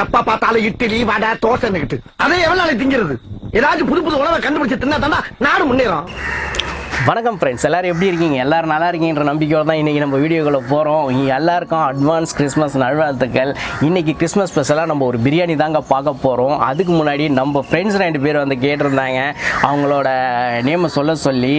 எப்ப பார்த்தாலும் இட்லி வடை தோசைன்னுகிட்டு அதை எவ்வளவு நாளைக்கு திங்கிறது? ஏதாச்சும் புது புது உணவை கண்டுபிடிச்சு தின்னா தானே நாடு முன்னேறும். வணக்கம் ஃப்ரெண்ட்ஸ், எல்லோரும் எப்படி இருக்கீங்க? எல்லோரும் நல்லா இருக்கீங்கன்ற நம்பிக்கையோடு தான் இன்றைக்கி நம்ம வீடியோக்குள்ளே போகிறோம். எல்லாருக்கும் அட்வான்ஸ் கிறிஸ்மஸ் நல்வாழ்த்துக்கள். இன்றைக்கி கிறிஸ்மஸ் ஸ்பெஷலாக நம்ம ஒரு பிரியாணி தாங்க பார்க்க போகிறோம். அதுக்கு முன்னாடி நம்ம ஃப்ரெண்ட்ஸ் 2 பேர் வந்து கேட்டிருந்தாங்க அவங்களோட நேமை சொல்ல சொல்லி.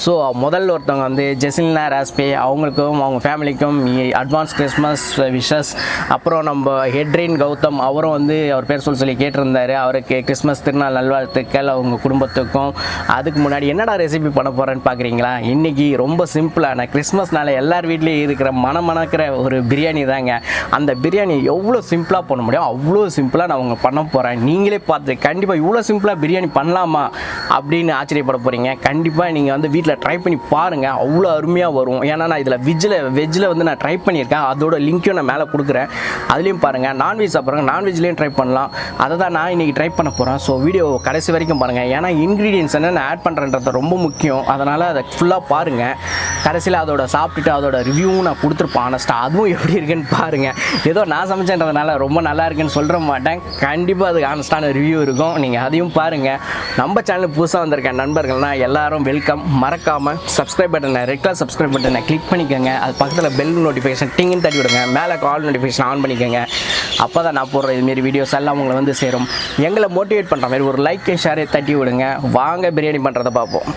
ஸோ முதல்ல ஒருத்தவங்க வந்து ஜெசிலினா ராஸ்பே, அவங்களுக்கும் அவங்க ஃபேமிலிக்கும் அட்வான்ஸ் கிறிஸ்மஸ் விஷஸ். அப்புறம் நம்ம ஹெட்ரின் கௌதம், அவரும் வந்து அவர் பேர் சொல்லி கேட்டிருந்தார். அவருக்கு கிறிஸ்மஸ் திருநாள் நல்வாழ்த்துக்கள் அவங்க குடும்பத்துக்கும். அதுக்கு முன்னாடி என்னடா ரெசிபி பண்ண போகிறேன்னு பார்க்குறீங்களா? இன்றைக்கி ரொம்ப சிம்பிளான கிறிஸ்மஸ்னால எல்லார் வீட்லேயும் இருக்கிற மணக்கிற ஒரு பிரியாணி தாங்க. அந்த பிரியாணி எவ்வளோ சிம்பிளாக பண்ண முடியும் அவ்வளோ சிம்பிளாக நான் அவங்க பண்ண போகிறேன். நீங்களே பார்த்து கண்டிப்பாக இவ்வளோ சிம்பிளாக பிரியாணி பண்ணலாமா அப்படின்னு ஆச்சரியப்பட போகிறீங்க. கண்டிப்பாக நீங்கள் வந்து வீட்டில் ட்ரை பண்ணி பாருங்கள், அவ்வளோ அருமையாக வரும். ஏன்னா நான் இதில் வெஜ்ஜில் வந்து நான் ட்ரை பண்ணியிருக்கேன். அதோட லிங்க்கையும் நான் மேலே கொடுக்குறேன், அதுலேயும் பாருங்கள். நான்வெஜ் சாப்பிட்றாங்க, நான்வெஜ்லேயும் ட்ரை பண்ணலாம். அதை தான் நான் இன்றைக்கி ட்ரை பண்ண போகிறேன். ஸோ வீடியோ கடைசி வரைக்கும் பாருங்கள். ஏன்னா இன்க்ரீடியன்ஸ் என்ன நான் ஆட் பண்ணுறன்றது ரொம்ப முக்கியம். அதனால் அதை ஃபுல்லாக பாருங்கள். கடைசியில் அதோட சாப்பிட்டுட்டு அதோட ரிவ்யூவும் நான் கொடுத்துருப்பேன். ஆனஸ்ட்டாக அதுவும் எப்படி இருக்குன்னு பாருங்கள். ஏதோ நான் சமைச்சேன்றதுனால ரொம்ப நல்லா இருக்குன்னு சொல்கிற மாட்டேன். கண்டிப்பாக அதுக்கு ஆனஸ்ட்டான ரிவ்யூ இருக்கும், நீங்கள் அதையும் பாருங்கள். நம்ம சேனலுக்கு புதுசாக வந்திருக்க நண்பர்கள்னால் எல்லாரும் வெல்கம். மறக்காமல் சப்ஸ்கிரைப் பட்டனை, ரெட் கலர் சப்ஸ்கிரைப் பட்டனை கிளிக் பண்ணிக்கோங்க. அது பக்கத்தில் பெல் நோட்டிஃபிகேஷன் டிங்குன்னு தட்டி விடுங்க. மேலே கால் நோட்டிஃபிகேஷன் ஆன் பண்ணிக்கோங்க. அப்போ தான் நான் போடுற இதுமாரி வீடியோஸ் எல்லாம் உங்களை வந்து சேரும். எங்களை மோட்டிவேட் பண்ணுற மாதிரி ஒரு லைக் ஷேரை தட்டி விடுங்க. வாங்க பிரியாணி பண்ணுறதை பார்ப்போம்.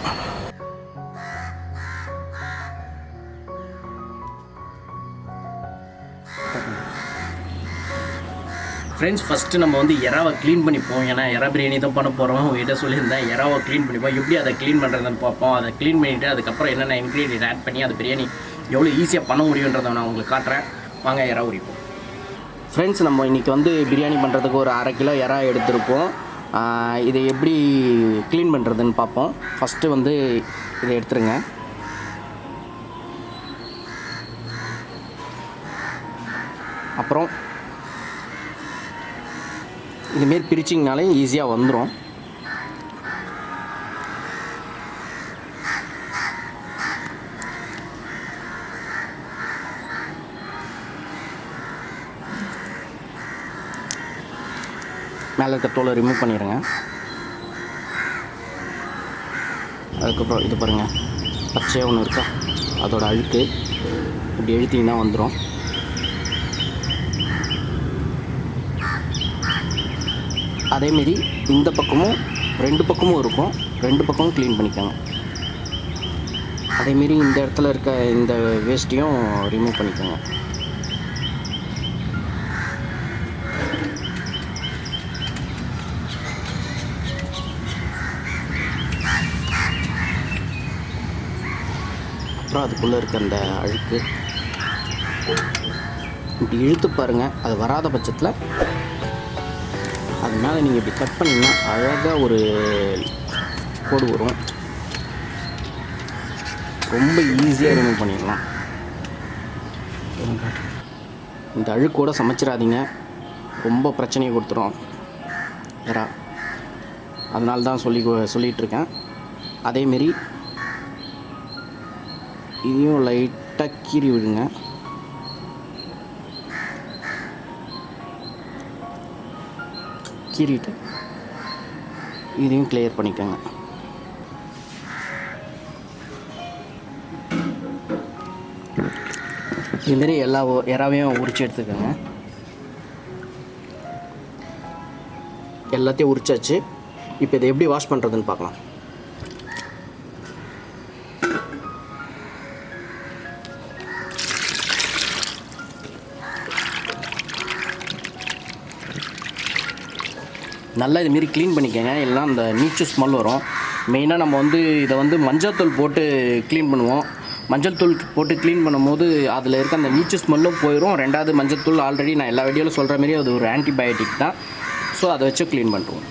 ஃப்ரெண்ட்ஸ், ஃபஸ்ட்டு நம்ம வந்து எறாவை க்ளீன் பண்ணிப்போம். ஏன்னா எறா பிரியாணி தான் பண்ண போகிறோம். உங்கள்கிட்ட சொல்லியிருந்தேன் எறாவை க்ளீன் பண்ணிப்போம். எப்படி அதை க்ளீன் பண்ணுறதுன்னு பார்ப்போம். அதை க்ளீன் பண்ணிவிட்டு அதுக்கப்புறம் என்னென்ன இன்க்ரீடியன்ட் ஆட் பண்ணி அந்த பிரியாணி எவ்வளோ ஈஸியாக பண்ண முடியுன்றதை நான் உங்களுக்கு காட்டுறேன். வாங்க எறா உரிப்போம். ஃப்ரெண்ட்ஸ், நம்ம இன்றைக்கி வந்து பிரியாணி பண்ணுறதுக்கு ஒரு 1/2 கிலோ எறா எடுத்திருப்போம். இதை எப்படி க்ளீன் பண்ணுறதுன்னு பார்ப்போம். ஃபஸ்ட்டு வந்து இதை எடுத்துருங்க. அப்புறம் இதுமாரி பிரிச்சிங்கனாலே ஈஸியாக வந்துடும். மேலே இருக்க தோலை ரிமூவ் பண்ணிடுங்க. அதுக்கப்புறம் இது பாருங்கள், பச்சையாக ஒன்று இருக்கா, அதோட அழுக்கு இப்படி எழுத்திங்கன்னா வந்துடும். அதேமாரி இந்த பக்கமும் 2 பக்கமும் இருக்கும், 2 பக்கமும் க்ளீன் பண்ணிக்கோங்க. அதேமாரி இந்த இடத்துல இருக்க இந்த வேஸ்ட்டையும் ரிமூவ் பண்ணிக்கோங்க. அப்புறம் அதுக்குள்ளே இருக்க அந்த அழுக்கு இப்படி இழுத்து பாருங்கள். அது வராத பட்சத்தில் அதனால் நீங்கள் இப்படி கட் பண்ணிங்கன்னா அழகாக ஒரு கோடு வரும். ரொம்ப ஈஸியாக ரிமூவ் பண்ணிடலாம். இந்த அழுக்கோட சமைச்சிடாதீங்க, ரொம்ப பிரச்சனையை கொடுத்துரும் வேறா. அதனால தான் சொல்லிகிட்ருக்கேன். அதேமாரி இதையும் லைட்டாக கீறி விடுங்க. கீறிட்டு இதையும் கிளியர் பண்ணிக்கோங்க. இதுமாரி எல்லா எறாவையும் உரித்து எடுத்துக்கோங்க. எல்லாத்தையும் உரிச்சாச்சு. இப்போ இதை எப்படி வாஷ் பண்ணுறதுன்னு பார்க்கலாம். நல்லா இதுமாரி க்ளீன் பண்ணிக்கோங்க. இல்லைனா அந்த நீச்சு ஸ்மெல் வரும். மெயினாக நம்ம வந்து இதை வந்து மஞ்சள் தூள் போட்டு க்ளீன் பண்ணுவோம். மஞ்சள் தூள் போட்டு க்ளீன் பண்ணும்போது அதில் இருக்க அந்த நீச்சு ஸ்மெல்லும் போயிடும். 2வது மஞ்சள் தூள் ஆல்ரெடி நான் எல்லா வீடியோவில் சொல்கிற மாரி அது ஒரு ஆன்டிபயோட்டிக் தான். ஸோ அதை வச்சு க்ளீன் பண்ணுறோம்.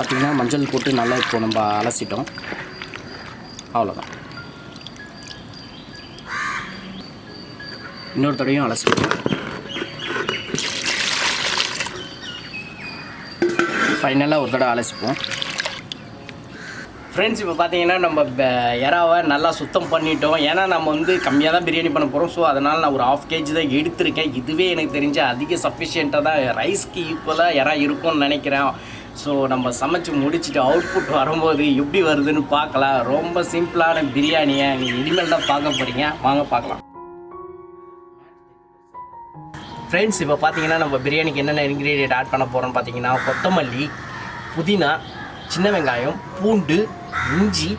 பார்த்திங்கன்னா மஞ்சள் போட்டு நல்லா இப்போ நம்ம அலசிட்டோம். அவ்வளோதான். இன்னொரு தடவையும் அலசிட்டோம். ஃபைனலாக ஒரு தடவை அலசிப்போம். ஃப்ரெண்ட்ஸ், இப்போ பார்த்தீங்கன்னா நம்ம இறாவை நல்லா சுத்தம் பண்ணிட்டோம். ஏன்னா நம்ம வந்து கம்மியாக தான் பிரியாணி பண்ண போகிறோம். ஸோ அதனால் நான் ஒரு 1/2 kg தான் எடுத்திருக்கேன். இதுவே எனக்கு தெரிஞ்ச அதிக சஃபிஷியண்ட்டாக தான் ரைஸ்க்கு ஈக்குவலாக இறா இருக்கும்னு நினைக்கிறேன். ஸோ நம்ம சமைச்சு முடிச்சுட்டு அவுட்புட் வரும்போது எப்படி வருதுன்னு பார்க்கலாம். ரொம்ப சிம்பிளான பிரியாணியை நீங்கள் இனிமேல் தான் பார்க்க போகிறீங்க. வாங்க பார்க்கலாம். ஃப்ரெண்ட்ஸ், இப்போ பார்த்தீங்கன்னா நம்ம பிரியாணிக்கு என்னென்ன இன்க்ரீடியன்ட் ஆட் பண்ண போகிறோம்னு பார்த்தீங்கன்னா கொத்தமல்லி, புதினா, சின்ன வெங்காயம், பூண்டு, இஞ்சி,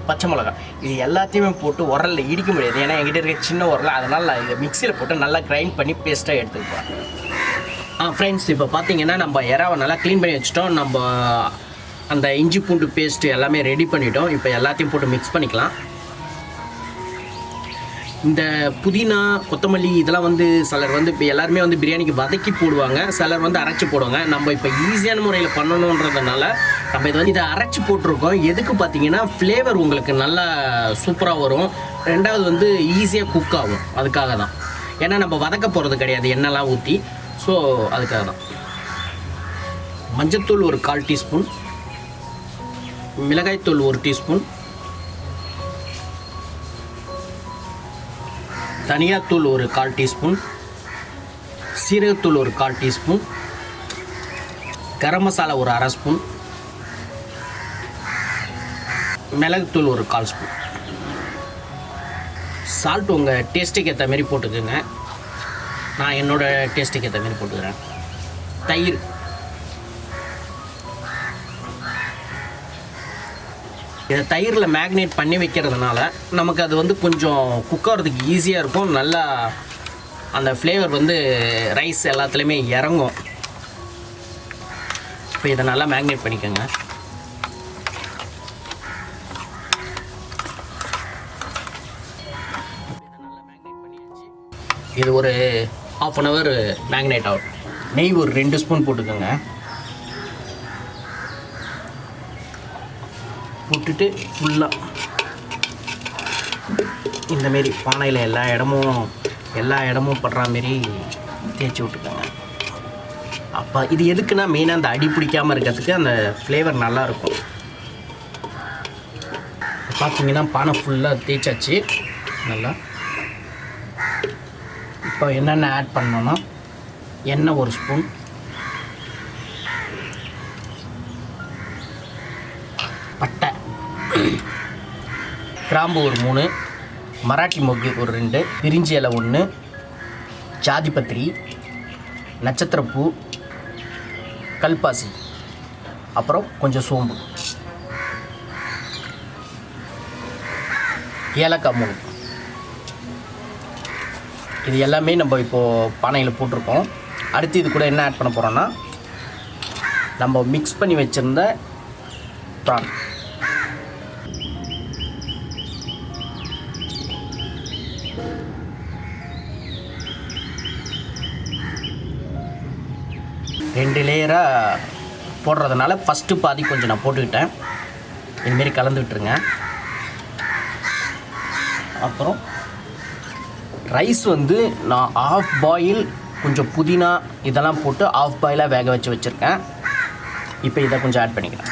பச்சை மிளகாய் இது எல்லாத்தையுமே போட்டு உரலில் இடிக்க முடியாது. ஏன்னா என்கிட்ட இருக்க சின்ன உரல், அதனால் நான் இதை மிக்சியில் போட்டு நல்லா கிரைண்ட் பண்ணி பேஸ்ட்டாக எடுத்துக்குவேன். ஃப்ரெண்ட்ஸ், இப்போ பார்த்தீங்கன்னா நம்ம இறாவை நல்லா க்ளீன் பண்ணி வச்சுட்டோம். நம்ம அந்த இஞ்சி பூண்டு பேஸ்ட்டு எல்லாமே ரெடி பண்ணிட்டோம். இப்போ எல்லாத்தையும் போட்டு மிக்ஸ் பண்ணிக்கலாம். இந்த புதினா, கொத்தமல்லி இதெல்லாம் வந்து சிலர் வந்து இப்போ எல்லாருமே வந்து பிரியாணிக்கு வதக்கி போடுவாங்க, சிலர் வந்து அரைச்சி போடுவாங்க. நம்ம இப்போ ஈஸியான முறையில் பண்ணணுன்றதுனால நம்ம இதை அரைச்சி போட்டிருக்கோம். எதுக்கு பார்த்தீங்கன்னா ஃப்ளேவர் உங்களுக்கு நல்லா சூப்பராக வரும். ரெண்டாவது வந்து ஈஸியாக குக் ஆகும். அதுக்காக தான். ஏன்னா நம்ம வதக்க போகிறது கிடையாது எண்ணெய்லாம் ஊற்றி. ஸோ அதுக்காக தான். மஞ்சத்தூள் ஒரு 1/4 டீஸ்பூன், மிளகாய்த்தூள் 1 டீஸ்பூன், தனியாத்தூள் ஒரு 1/4 டீஸ்பூன், சீரகத்தூள் ஒரு 1/4 டீஸ்பூன், கரம் மசாலா ஒரு 1/2 ஸ்பூன், மிளகுத்தூள் ஒரு 1/4 ஸ்பூன். சால்ட் உங்கள் டேஸ்ட்டுக்கு ஏற்ற மாதிரி போட்டுக்கோங்க. நான் என்னோடய டேஸ்ட்டுக்கு ஏற்ற மாதிரி போட்டுக்கிறேன். தயிர், இதை தயிரில் மேக்னேட் பண்ணி வைக்கிறதுனால நமக்கு அது வந்து கொஞ்சம் குக் ஆகிறதுக்கு ஈஸியாக இருக்கும். நல்லா அந்த ஃப்ளேவர் வந்து ரைஸ் எல்லாத்துலேயுமே இறங்கும். இப்போ இதை நல்லா மேக்னேட் பண்ணிக்கோங்க. இது ஒரு 1/2 hour மேக்னேட் ஆகும். நெய் ஒரு 2 ஸ்பூன் போட்டுக்கோங்க. போட்டுட்டு ஃபுல்லாக இந்தமாரி பானையில் எல்லா இடமும் படுற மாரி தேய்ச்சி விட்டுக்கோங்க. அப்போ இது எதுக்குன்னா மெயினாக அந்த அடி பிடிக்காமல் இருக்கிறதுக்கு அந்த ஃப்ளேவர் நல்லாயிருக்கும். பார்த்தீங்கன்னா பானை ஃபுல்லாக தேய்ச்சாச்சு நல்லா. இப்போ என்னென்ன ஆட் பண்ணோன்னா எண்ணெய் 1 ஸ்பூன், பட்டை, கிராம்பு ஒரு 3, மராட்டி மொக்கு ஒரு 2, பிரிஞ்சி இலை 1, ஜாதிபத்திரி, நட்சத்திரப்பூ, கல்பாசி, அப்புறம் கொஞ்சம் சோம்பு, ஏலக்காய் 3. இது எல்லாமே நம்ம இப்போது பானையில் போட்டிருக்கோம். அடுத்து இது கூட என்ன ஆட் பண்ண போகிறோன்னா நம்ம மிக்ஸ் பண்ணி வச்சுருந்த ப்ரான். ரெண்டு லேயராக போடுறதுனால ஃபஸ்ட்டு பாதி கொஞ்சம் நான் போட்டுக்கிட்டேன். இதுமாரி கலந்து விட்டுருங்க. அப்புறம் ரைஸ் வந்து நான் 1/2 பாயில் கொஞ்சம் புதினா இதெல்லாம் போட்டு 1/2 பாயிலாக வேக வச்சு வச்சுருக்கேன். இப்போ இதை கொஞ்சம் ஆட் பண்ணிக்கிறேன்.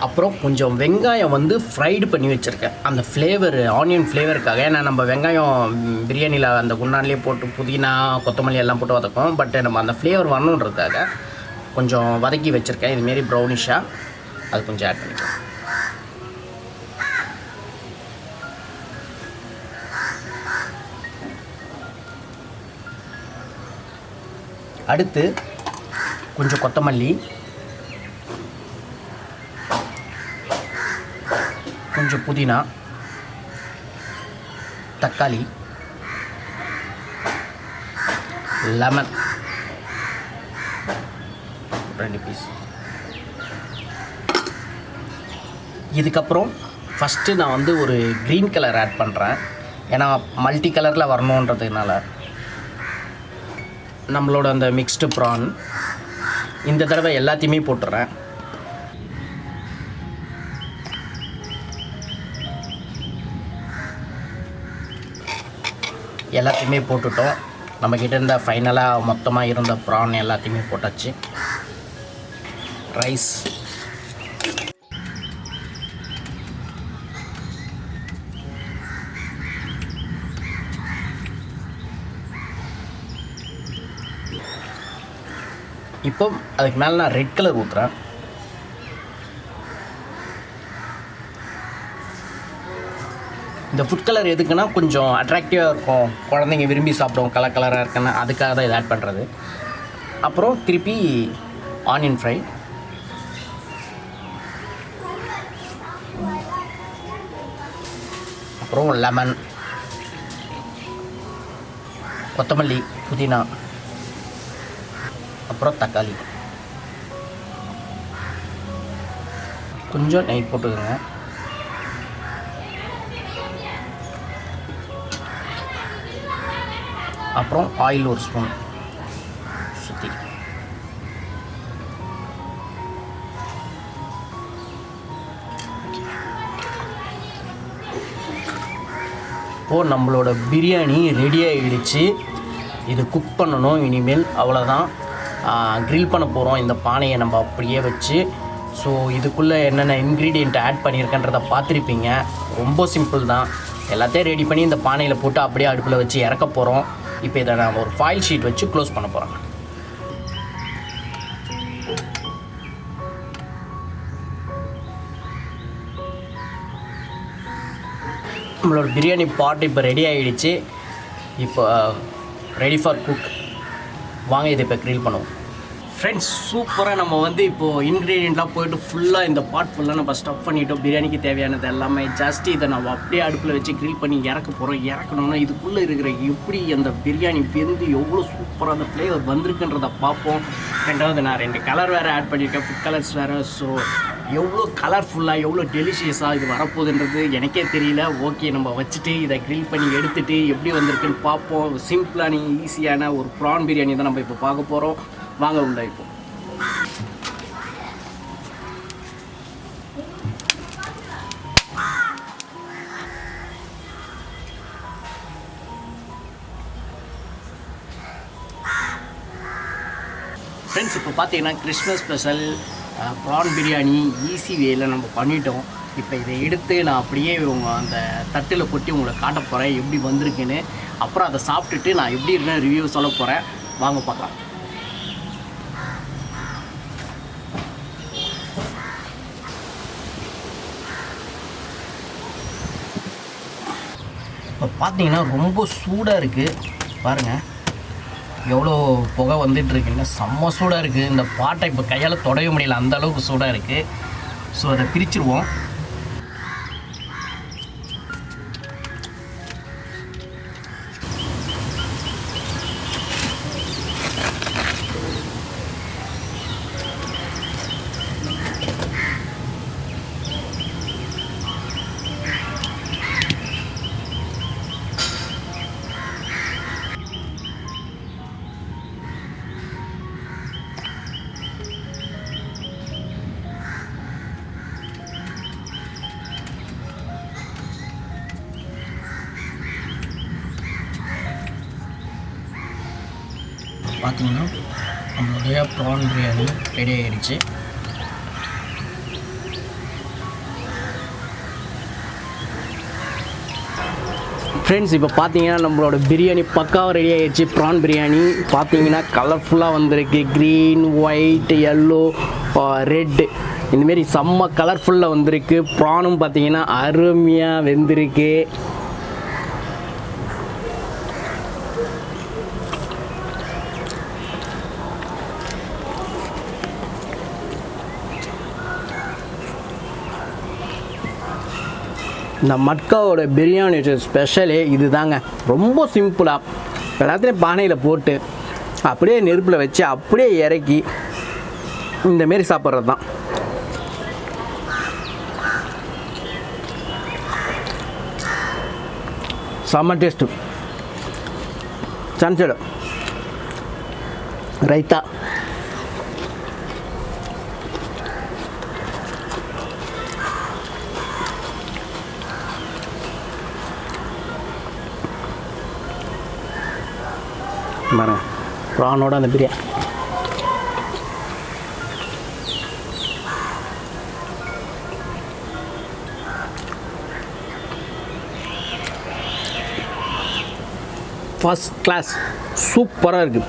அப்புறம் கொஞ்சம் வெங்காயம் வந்து ஃப்ரைடு பண்ணி வச்சுருக்கேன். அந்த ஃப்ளேவர் ஆனியன் ஃப்ளேவருக்காக. ஏன்னா நம்ம வெங்காயம் பிரியாணியில் அந்த குண்டான்லேயே போட்டு புதினா கொத்தமல்லி எல்லாம் போட்டு வதக்கும். பட் நம்ம அந்த ஃப்ளேவர் வரணுன்றதுக்காக கொஞ்சம் வதக்கி வச்சுருக்கேன். இதுமாரி ப்ரௌனிஷாக அது கொஞ்சம் ஆட் பண்ணிக்கலாம். அடுத்து கொஞ்சம் கொத்தமல்லி, கொஞ்சம் புதினா, தக்காளி, லெமன் 2 பீஸ். இதுக்கப்புறம் ஃபஸ்ட்டு நான் வந்து ஒரு க்ரீன் கலர் ஆட் பண்ணுறேன். ஏன்னா மல்டி கலரில் வரணுன்றதுனால. நம்மளோட அந்த மிக்ஸ்டு ப்ரான் இந்த தடவை எல்லாத்தையுமே போட்டுறேன். எல்லாத்தையுமே போட்டுட்டோம். நம்மக்கிட்ட இருந்த ஃபைனலாக மொத்தமாக இருந்த ப்ரான் எல்லாத்தையுமே போட்டாச்சு. ரைஸ், இப்போ அதுக்கு மேலே நான் ரெட் கலர் ஊற்றுறேன். இந்த ஃபுட் கலர் எதுக்குன்னா கொஞ்சம் அட்ராக்டிவாக இருக்கும், குழந்தைங்க விரும்பி சாப்பிடுவோம் கலர் கலராக இருக்குன்னு, அதுக்காக தான் இதை ஆட் பண்ணுறது. அப்புறம் திருப்பி ஆனியன் ஃப்ரை, அப்புறம் லெமன், கொத்தமல்லி, புதினா, அப்புறம் தக்காளி, கொஞ்சம் நெய் போட்டுக்கோங்க. அப்புறம் ஆயில் ஒரு ஸ்பூன் சுற்றி. இப்போது நம்மளோட பிரியாணி ரெடி ஆகிடுச்சு. இது குக் பண்ணணும் இனிமேல், அவ்வளோதான். க்ரில் பண்ண போகிறோம் இந்த பானையை நம்ம அப்படியே வச்சு. ஸோ இதுக்குள்ளே என்னென்ன இன்க்ரீடியண்ட் ஆட் பண்ணியிருக்கன்றதை பார்த்துருப்பீங்க. ரொம்ப சிம்பிள் தான். எல்லாத்தையும் ரெடி பண்ணி இந்த பானையில் போட்டு அப்படியே அடுப்பில் வச்சு இறக்க போகிறோம். இப்போ இதை நான் ஒரு ஃபாயில் ஷீட் வச்சு க்ளோஸ் பண்ண போகிறேன். நம்மளோட பிரியாணி பாட் இப்போ ரெடி ஆகிடுச்சு. இப்போ ரெடி ஃபார் குக். வாங்க இதை இப்போ க்ரில் பண்ணுவோம். ஃப்ரெண்ட்ஸ், சூப்பராக நம்ம வந்து இப்போது இன்க்ரீடியண்ட்லாம் போய்ட்டு ஃபுல்லாக இந்த பாட் ஃபுல்லாக நம்ம ஸ்டஃப் பண்ணிவிட்டோம். பிரியாணிக்கு தேவையானது எல்லாமே. ஜஸ்ட் இதை நம்ம அப்படியே அடுப்பில் வச்சு க்ரில் பண்ணி இறக்க போகிறோம். இறக்கணுன்னா இதுக்குள்ளே இருக்கிற எப்படி அந்த பிரியாணி வெந்து எவ்வளோ சூப்பராக அந்த ஃப்ளேவர் வந்திருக்குன்றதை பார்ப்போம். ரெண்டாவது நான் 2 கலர் வேறு ஆட் பண்ணியிருக்கேன், ஃபுட் கலர்ஸ் வேறு. ஸோ எவ்வளோ கலர்ஃபுல்லாக எவ்வளோ டெலிஷியஸாக இது வரப்போகுதுன்றது எனக்கே தெரியல. ஓகே, நம்ம வச்சுட்டு இதை க்ரில் பண்ணி எடுத்துகிட்டு எப்படி வந்திருக்குன்னு பார்ப்போம். சிம்பிளான ஈஸியான ஒரு ப்ரான் பிரியாணி தான் நம்ம இப்போ பார்க்க போகிறோம். வாங்க உள்ள இப்போ. ஃப்ரெண்ட்ஸ், இப்போ பார்த்தீங்கன்னா Christmas special prawn biryani easy வேயில் நம்ம பண்ணிட்டோம். இப்போ இதை எடுத்து நான் அப்படியே அந்த தட்டில் கொட்டி உங்களை காட்ட போகிறேன் எப்படி வந்திருக்குன்னு. அப்புறம் அதை சாப்பிட்டுட்டு நான் எப்படி இருக்குன்னு ரிவ்யூ சொல்ல போகிறேன். வாங்க பார்க்கலாம். இப்போ பார்த்தீங்கன்னா ரொம்ப சூடாக இருக்குது. பாருங்கள் எவ்வளோ புகை வந்துட்டுருக்குன்னு. செம்ம சூடாக இருக்குது. இந்த பாட்டை இப்போ கையால் தொடவே முடியல, அந்த அளவுக்கு சூடாக இருக்குது. ஸோ அதை பிரிச்சுருவோம். பார்த்தீங்கன்னா நம்மளுடைய ப்ரான் பிரியாணி ரெடி ஆகிடுச்சு. ஃப்ரெண்ட்ஸ், இப்போ பார்த்தீங்கன்னா நம்மளோட பிரியாணி பக்காவாக ரெடி ஆகிடுச்சு. ப்ரான் பிரியாணி பார்த்தீங்கன்னா கலர்ஃபுல்லாக வந்திருக்கு. க்ரீன், ஒயிட், எல்லோ, ரெட்டு, இந்தமாரி செம்ம கலர்ஃபுல்லாக வந்திருக்கு. ப்ரானும் பார்த்தீங்கன்னா அருமையாக வெந்திருக்கு. இந்த மட்காவோட பிரியாணி ஸ்பெஷலே இது தாங்க. ரொம்ப சிம்பிளாக எல்லாத்தையும் பானையில் போட்டு அப்படியே நெருப்பில் வச்சு அப்படியே இறக்கி இந்தமாரி சாப்பிட்றது தான். செம்ம டேஸ்ட்டு. சன்செட் ரைத்தா பாருங்க, ப்ரானோட அந்த பிரியாணி. ஃபஸ்ட் கிளாஸ், சூப்பராக இருக்குது.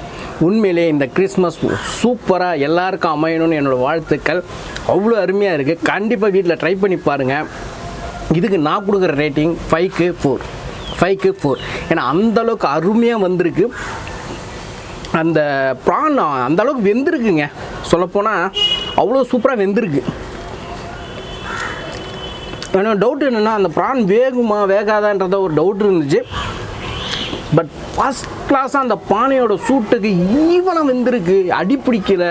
உண்மையிலே இந்த கிறிஸ்மஸ் சூப்பராக எல்லாருக்கும் அமையணும்னு என்னோடய வாழ்த்துக்கள். அவ்வளோ அருமையாக இருக்குது. கண்டிப்பாக வீட்டில் ட்ரை பண்ணி பாருங்கள். இதுக்கு நான் கொடுக்குற ரேட்டிங் 5க்கு 4. ஏன்னா அந்தளவுக்கு அருமையாக வந்திருக்கு. அந்த ப்ரான் அந்தளவுக்கு வெந்திருக்குங்க. சொல்லப்போனால் அவ்வளோ சூப்பராக வெந்திருக்கு. ஏன்னா டவுட் என்னென்னா, அந்த ப்ரான் வேகுமா வேகாதான்றத ஒரு டவுட் இருந்துச்சு. பட் ஃபஸ்ட் கிளாஸாக அந்த பானையோட சூட்டுக்கு ஈவனாக வெந்திருக்கு. அடி பிடிக்கல,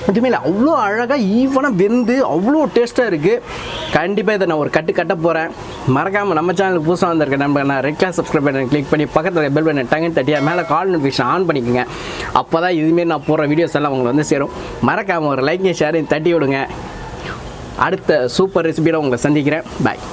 இதுமாரி அவ்வளோ அழகாக ஈவனாக வெந்து அவ்வளோ டேஸ்ட்டாக இருக்குது. கண்டிப்பாக இதை நான் ஒரு கட்ட போகிறேன். மறக்காமல் நம்ம சேனலுக்கு புதுசாக வந்திருக்கேன் நம்ம நான் ரெட் கலர் சப்ஸ்கிரைப் பண்ணி கிளிக் பண்ணி பக்கத்தில் பெல் பட்டன் டங்கு தட்டியா மேலே கால் நோட்டிஃபிகேஷன் ஆன் பண்ணிக்கோங்க. அப்போ தான் இதுமாரி நான் போடுற வீடியோஸ் எல்லாம் உங்களுக்கு வந்து சேரும். மறக்காமல் ஒரு லைக்கையும் ஷேரையும் தட்டி விடுங்க. அடுத்த சூப்பர் ரெசிபியில் உங்களை சந்திக்கிறேன். பாய்.